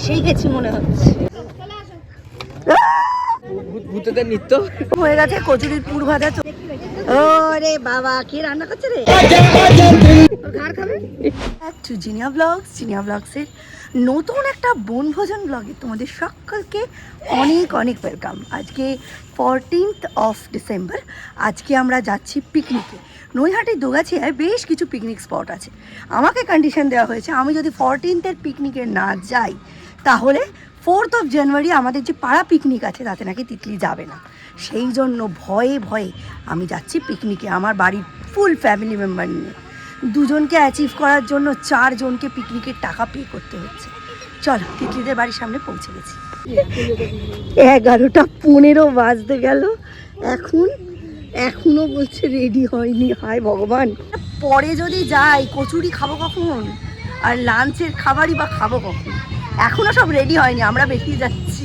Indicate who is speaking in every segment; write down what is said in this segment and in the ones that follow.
Speaker 1: সেই গেছি মনে হচ্ছে।
Speaker 2: ভূতেদের নৃত্য
Speaker 1: হয়ে গেছে, কচুরির পুর ভাজা। ওরে বাবা, কে রান্না করছে রে? ঘাড় খাবে। টু জিনিয়া ব্লগস, জিনিয়া ব্লগসের নতুন একটা বনভোজন ব্লগে তোমাদের সকলকে অনেক অনেক ওয়েলকাম। আজকে 14th অফ ডিসেম্বর। আজকে আমরা যাচ্ছি পিকনিকে। নৈহাটির দোগাছিয়ায় বেশ কিছু পিকনিক স্পট আছে। আমাকে কন্ডিশন দেওয়া হয়েছে, আমি যদি 14th পিকনিকে না যাই তাহলে 4th অফ জানুয়ারি আমাদের যে পাড়া পিকনিক আছে তাতে নাকি তিতলি যাবে না। সেই জন্য ভয়ে ভয়ে আমি যাচ্ছি পিকনিকে আমার বাড়ির ফুল ফ্যামিলি মেম্বার নিয়ে। দুজনকে অ্যাচিভ করার জন্য 4 জনকে পিকনিকের টাকা পে করতে হচ্ছে। চলো, তিতলিদের বাড়ির সামনে পৌঁছে গেছি। 11:15 বাজতে গেল, এখনো বলছে রেডি হয়নি। হায় ভগবান, পরে যদি যাই কচুরি খাবো কখন, আর লাঞ্চের খাবারই বা খাবো কখন? এখনো সব রেডি হয়নি, আমরা বেরিয়ে যাচ্ছি।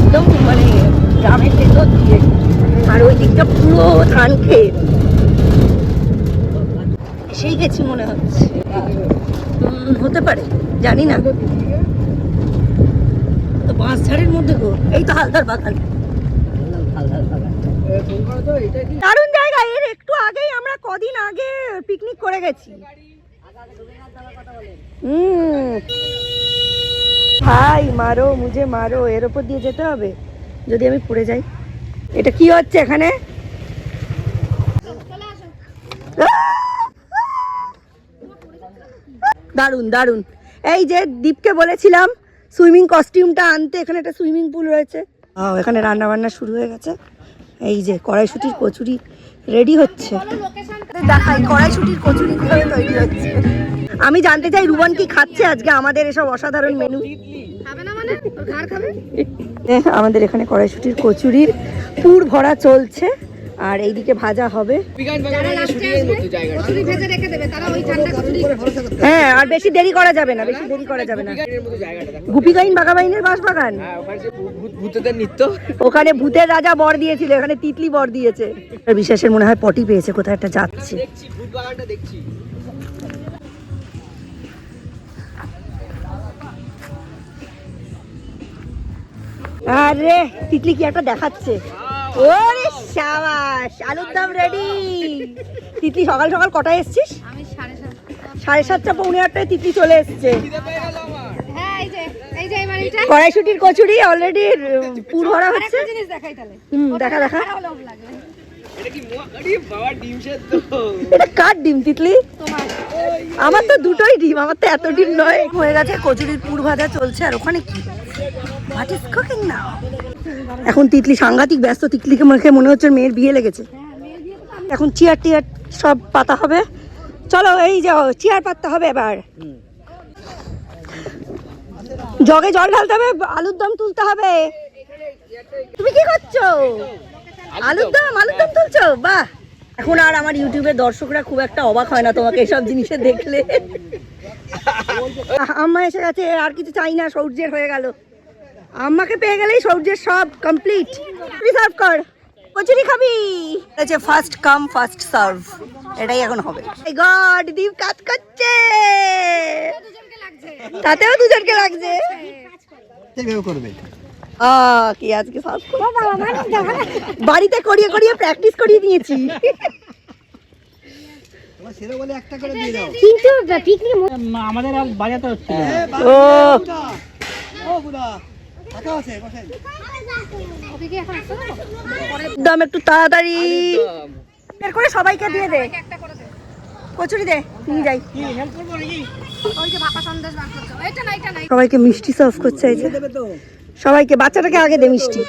Speaker 1: একদম মানে গ্রামের ভেতর দিয়ে, আর ওই দিকটা পুরো ধান খেত। সেই গেছি মনে হচ্ছে, হতে পারে, জানি না। তো বাঁশঝাড়ের মধ্যে গো, এই তো হালদার বাগান। দারুণ জায়গা। এর একটু আগেই আমরা কদিন আগে পিকনিক করে গেছি। ভাই মারো মুঝে মারো, এর উপর দিয়ে যেতে হবে যদি আমি পড়ে যাই। এটা কি হচ্ছে এখানে? দারুণ দারুণ। এই যে দীপকে বলেছিলাম সুইমিং কস্টিউমটা আনতে, এখানে একটা সুইমিং পুল রয়েছে। এখানে রান্না বান্না শুরু হয়ে গেছে। এই যে কড়াইশুটির কচুরি রেডি হচ্ছে। দেখাই কড়াইশুটির কচুরি কিভাবে তৈরি হচ্ছে। আমি জানতে চাই রুবান কি খাচ্ছে আজকে আমাদের এসব অসাধারণ মেনু। আমাদের এখানে কড়াইশুটির কচুরির পুর ভরা চলছে, আর এইদিকে ভাজা হবে। হ্যাঁ, আর বেশি দেরি করা যাবে না, বেশি দেরি করা যাবে না। গুপিগাইন বাঘাবাইনের বাসবাগান,
Speaker 2: ভূতেদের নৃত্য।
Speaker 1: ওখানে ভূতের রাজা বর দিয়েছিল, এখানে তিতলি বর দিয়েছে। বিশেষের মনে হয় পটি পেয়েছে, কোথায় একটা যাচ্ছে। আরে তিতলি কি একটা দেখাচ্ছে। ওরে শাবাশ, আলুর দম রেডি। তিতলি সকাল সকাল কটায় এসছিস?
Speaker 3: আমি
Speaker 1: 7:30 পৌনে 8টায় তিতলি চলে এসছে।
Speaker 3: হ্যাঁ, এই যে
Speaker 1: কড়াইশুটির কচুরি অলরেডি পুর ভরা হচ্ছে।
Speaker 3: জিনিস দেখাই তাহলে।
Speaker 1: দেখা।
Speaker 2: এটা কি বাবা ডিম সেদ্ধ?
Speaker 1: এটা কার ডিম তিতলি? তোমার। আমার তো দুটোই ডিম, আমার তো এত ডিম নয়। হয়ে গেছে, কচুরির পুর ভাজা চলছে। আর ওখানে কি হোয়াট ইজ কুকিং নাও? এখন তিতলি সাংঘাতিক ব্যস্ত। তিতলিকে মুখে মনে হচ্ছে মেয়ের বিয়ে লেগেছে। এখন চেয়ার টিয়ার সব পাতা হবে। চলো, এই যাও, চেয়ার পাততে হবে এবার। জগে জল ঢালতে হবে, আলুর দম তুলতে হবে। তুমি কি করছো? আলুর দম তুলছো? বাহ। এখন আর আমার ইউটিউবের দর্শকরা খুব একটা অবাক হয় না তোমাকে এসব জিনিসে দেখলে। আম্মা এসে গেছে, আর কিছু চাই না, সৌর্যের হয়ে গেল। আম্মাকে পেয়ে গেলেই সৌর্যের সব কমপ্লিট। সার্ভ কর, কচুরি খাবি। আচ্ছা, ফার্স্ট কাম ফার্স্ট সার্ভ, এটাই এখন হবে। গড, দীপ কাজ করছে, তাতেও দুজনকে লাগছে। কি আজকে বাড়িতে করিয়ে করিয়ে প্র্যাকটিস করিয়ে নিয়েছি। কিন্তু
Speaker 2: আমাদের বাজাতে হচ্ছে।
Speaker 1: দাম একটু তাড়াতাড়ি বের করে সবাইকে দিয়ে দে। কচুরি দে, নিয়ে যাই। সবাইকে মিষ্টি সার্ভ করছে। এই যে সবাইকে, বাচ্চাটাকে আগে দে মিষ্টি।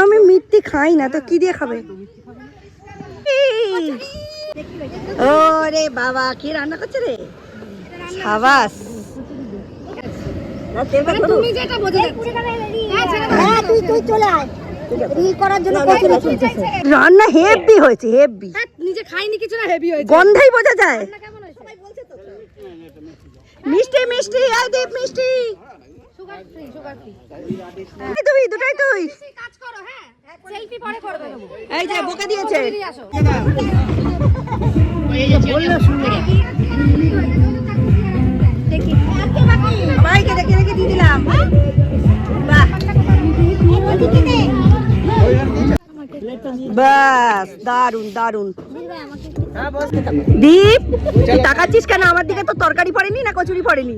Speaker 1: আমি মিষ্টি খাই না, তো কি দিয়ে খাবে? ওরে বাবা, কে রান্না করছে রে? সাবাস। রান্না হেভি হয়েছে, হেভি।
Speaker 3: নিজে খাইনি কিছু না, হেভি হয়েছে,
Speaker 1: গন্ধই বোঝা যায়। মিষ্টি মিষ্টি, এই দীপ মিষ্টি।
Speaker 3: ফ্রি সুগার ফ্রি
Speaker 1: তুই দুটাই তুই
Speaker 3: কাজ করো হ্যাঁ সেলফি পরে করবে
Speaker 1: এই যে বোকা দিয়েছে
Speaker 3: ফ্রি আসো দেখি
Speaker 1: সবাইকে ডেকে ডেকে দিয়ে দিলাম বাহ বাস দারুন দারুন দীপ তুই তাকাচ্ছিস কেন আমার দিকে? তো তরকারি পড়েনি না কচুরি পড়েনি,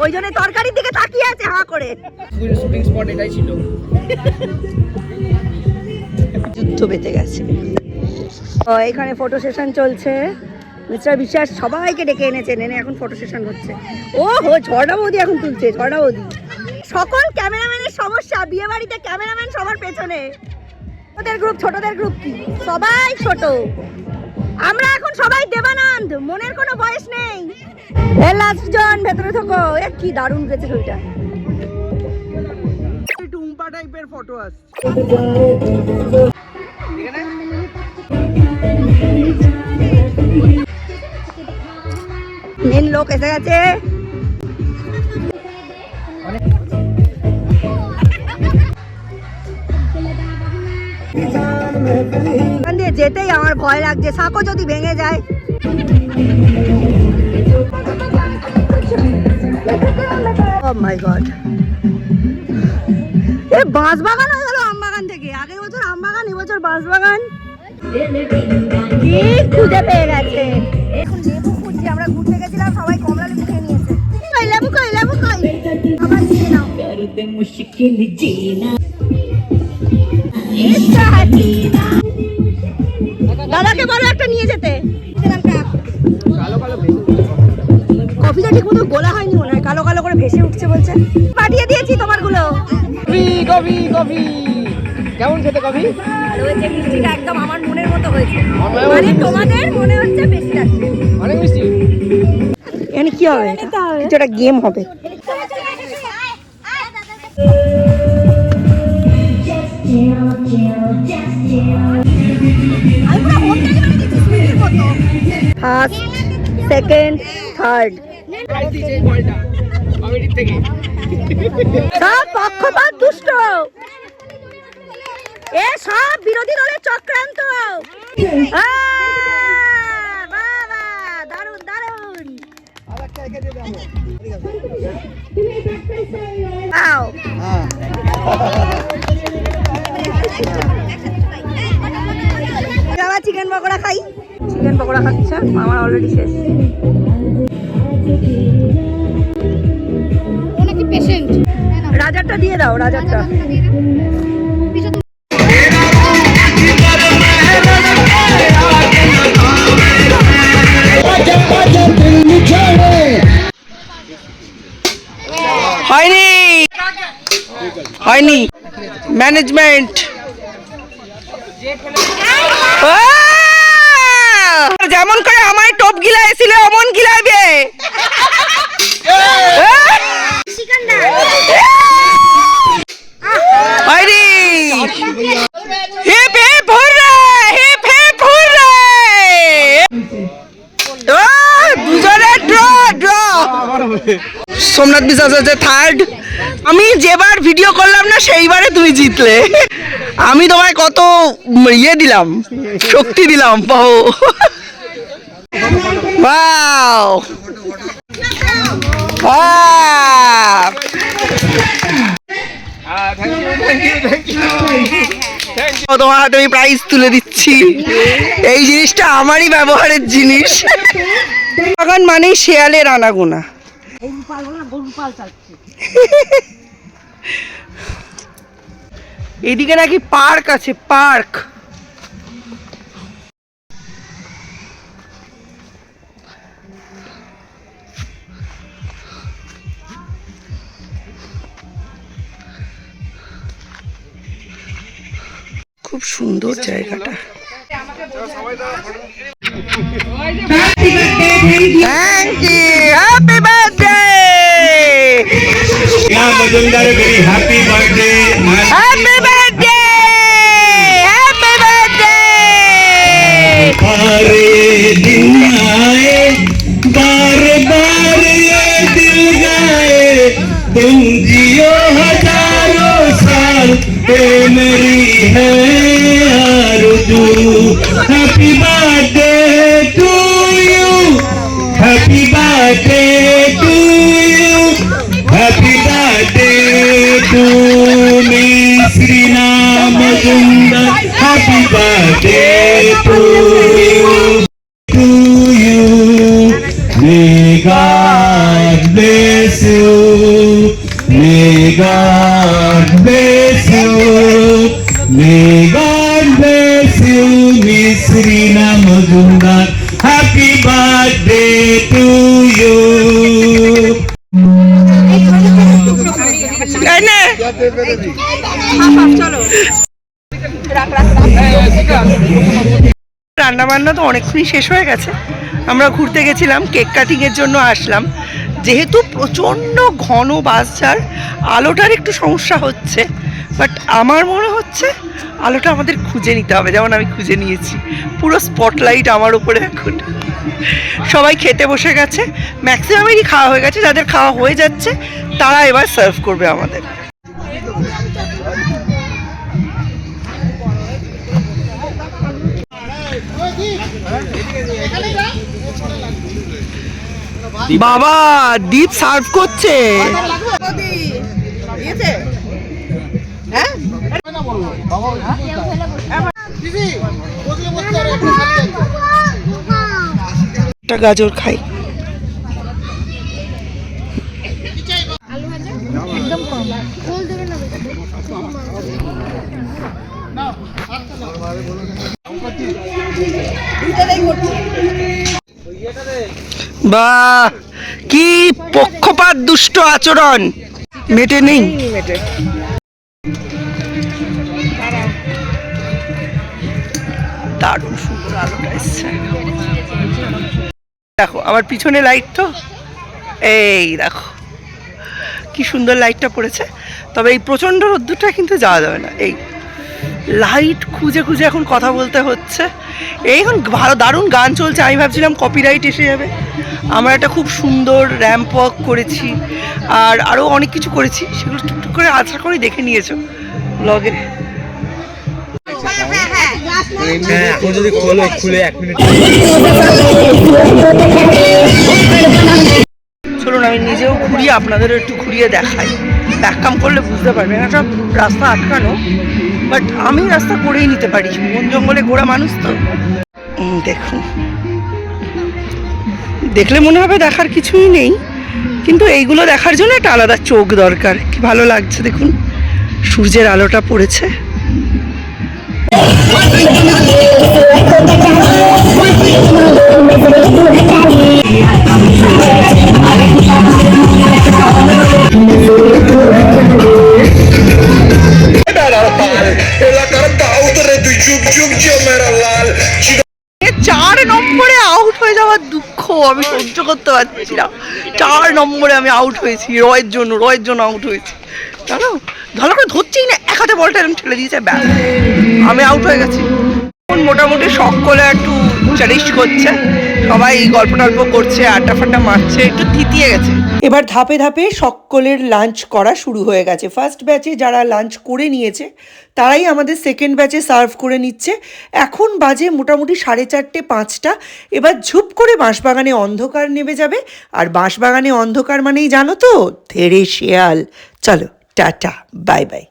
Speaker 1: ওই জন্য তরকারির দিকে তাকিয়ে আছে হা করে।
Speaker 2: শুটিং স্পট এটাই ছিল।
Speaker 1: যুদ্ধ বেঁধে গেছে। এখানে ফটো সেশন চলছে। মিস্টার বিশ্বাস সবাইকে ডেকে এনেছেন, এনে এখন ফটো সেশন হচ্ছে। ও হো ঝর্ণা বৌদি এখন তুলছে, ঝর্ণা বৌদি। সকল ক্যামেরাম্যানের সমস্যা, বিয়ে বাড়িতে ক্যামেরাম্যান সবার পেছনে। ছোটদের গ্রুপ, ছোটদের গ্রুপ কি সবাই ছোট, আমরা এখন সবাই দেবানন্দ, মনের কোনো বয়স নেই। এ লাস্ট জন ভেতরে থাকো। এ কি দারুণ গেছে ছবিটা।
Speaker 2: টুম্পা টাইপের ফটো আসছে।
Speaker 1: মেন লোক এসে গেছে। এখান দিয়ে যেতেই আমার ভয় লাগছে, সাঁকো যদি ভেঙে যায়। Oh my God! এ বাঁশ বাগান হয়ে গেল আম বাগান থেকে। আগের বছর আম বাগান, এবছর বাঁশ বাগান। কি খুঁজে পেয়ে গেছে। এখন লেবু খুঁজছি, আমরা ঘুরতে গেছিলাম, সবাই কমলা লেবু খেয়ে নিয়েছে। কই লেবু কই, লেবু কই? আবার নিয়ে নাও। দাদাকে বলো একটা নিয়ে যেতে। কফিটা ঠিক মতো গোলা হয়নি মনে হয়, কালো কালো করে ভেসে উঠছে বলছে। পাঠিয়ে দিয়েছি তোমার গুলো।
Speaker 2: কফি কফি কেমন খেতে কফি?
Speaker 1: ভালো হয়েছে, মিষ্টিটা একদম আমার মনের মতো হয়েছে। মানে তোমাদের মনে হচ্ছে বেশি লাগছে।
Speaker 2: অনেক মিষ্টি।
Speaker 1: এখানে কি হবে? কিছু একটা গেম হবে। ফার্স্ট, সেকেন্ড, থার্ড সব পক্ষপাত দুষ্ট, এ সব বিরোধী দলের চক্রান্ত। বাবা দারুন দারুন। চিকেন পকোড়া খাই। চিকেন পকোড়া খাচ্ছে, আমার অলরেডি শেষ।
Speaker 3: ও নাকি পেশেন্ট।
Speaker 1: রাজারটা দিয়ে দাও, রাজারটা। হয়নি হয়নি ম্যানেজমেন্ট। যেমন করে আমার টপ গিলাইছিল অমন গিলাইবে। হয়নি। Hip hip hurray, hip hip hurray. দুজনে ড্র ড্র। সোমনাথ বিশ্বাস হচ্ছে থার্ড। আমি যেবার ভিডিও করলাম না সেইবারে তুমি জিতলে। আমি তোমায় কত ইয়ে দিলাম, শক্তি দিলাম পাও। ওয়াও তোমার হাতে আমি প্রাইজ তুলে দিচ্ছি। এই জিনিসটা আমারই ব্যবহারের জিনিস। বাগান মানেই শেয়ালের আনাগোনা। এদিকে নাকি পার্ক আছে, পার্ক। খুব সুন্দর জায়গাটা। Thank you, happy birthday.
Speaker 4: Majumdar very happy birthday
Speaker 1: happy birthday, happy birthday.
Speaker 4: सारे दिन आए बार बार ये दिल गाए तुम जियो ये मेरी है आरज़ू happy birthday to you happy birthday to you happy birthday to me Shrina Majumdar happy birthday to you may God bless you may God bless you may God bless you Miss Reena Majumdar happy birthday to you
Speaker 1: রান্না বান্না তো অনেকক্ষণই শেষ হয়ে গেছে। আমরা ঘুরতে গেছিলাম, কেক কাটিংয়ের জন্য আসলাম। যেহেতু প্রচণ্ড ঘন বাসচার, আলোটার একটু সমস্যা হচ্ছে, বাট আমার মনে হচ্ছে আলোটা আমাদের খুঁজে নিতে হবে, যেমন আমি খুঁজে নিয়েছি। পুরো স্পটলাইট আমার উপরে এখন। সবাই খেতে বসে গেছে, ম্যাক্সিমামেরই খাওয়া হয়ে গেছে। যাদের খাওয়া হয়ে যাচ্ছে তারা এবার সার্ভ করবে আমাদের। বাবা দীপ সার্ভ করছে। একটা গাজর খাই।
Speaker 3: একদম কম ফুল দেবে না
Speaker 1: বাহ কি পক্ষপাত দুষ্ট আচরণ। মেটে নেই, দারুণ সুন্দর আলোটা এসছে। দেখো আমার পিছনে লাইট, তো এই দেখো কি সুন্দর লাইটটা পড়েছে। তবে এই প্রচণ্ড রোদ্দুরটা কিন্তু যাওয়া যাবে না। এই লাইট খুঁজে খুঁজে এখন কথা বলতে হচ্ছে। এখন ভালো দারুণ গান চলছে, আমি ভাবছিলাম কপিরাইট এসে যাবে। আমরা একটা খুব সুন্দর র্যাম্প ওয়াক করেছি, আর আরও অনেক কিছু করেছি, সেগুলো টুকটুক করে আশা করি দেখে নিয়েছো ব্লগে।
Speaker 2: যদি খুলে 1 মিনিট
Speaker 1: চলুন আমি নিজেও ঘুরিয়ে আপনাদেরও একটু ঘুরিয়ে দেখাই। ব্যাক কাম করলে বুঝতে পারবেন, না সব রাস্তা আটকানো, বাট আমি রাস্তা করেই নিতে পারি, বন জঙ্গলে ঘোরা মানুষ তো। দেখুন, দেখলে মনে হবে দেখার কিছুই নেই, কিন্তু এইগুলো দেখার জন্য একটা আলাদা চোখ দরকার। কি ভালো লাগছে দেখুন, সূর্যের আলোটা পড়েছে। চার নম্বরে আউট হয়ে যাওয়ার দুঃখ আমি সহ্য করতে পারছি না। 4 নম্বরে আমি আউট হয়েছি, রয়ের জন্য আউট হয়েছি। জানো ভালো করে ধরছেই না, এক হাতে বলটা এরকম ঠেলে দিয়েছে, ব্যাস আমি আউট হয়ে গেছি। মোটামুটি সকলে একটু চারিশ করছে, সবাই গল্প টল্প করছে, আড্ডা ফাড্ডা মারছে, একটু থিতিয়ে গেছে। এবার ধাপে ধাপে সকলের লাঞ্চ করা শুরু হয়ে গেছে। ফার্স্ট ব্যাচে যারা লাঞ্চ করে নিয়েছে তারাই আমাদের সেকেন্ড ব্যাচে সার্ভ করে নিচ্ছে। এখন বাজে মোটামুটি 4:30 5টা। এবার ঝুপ করে বাঁশবাগানে অন্ধকার নেমে যাবে, আর বাঁশবাগানে অন্ধকার মানেই জানো তো, ধেড়ে শেয়াল। চলো টাটা, বাই বাই।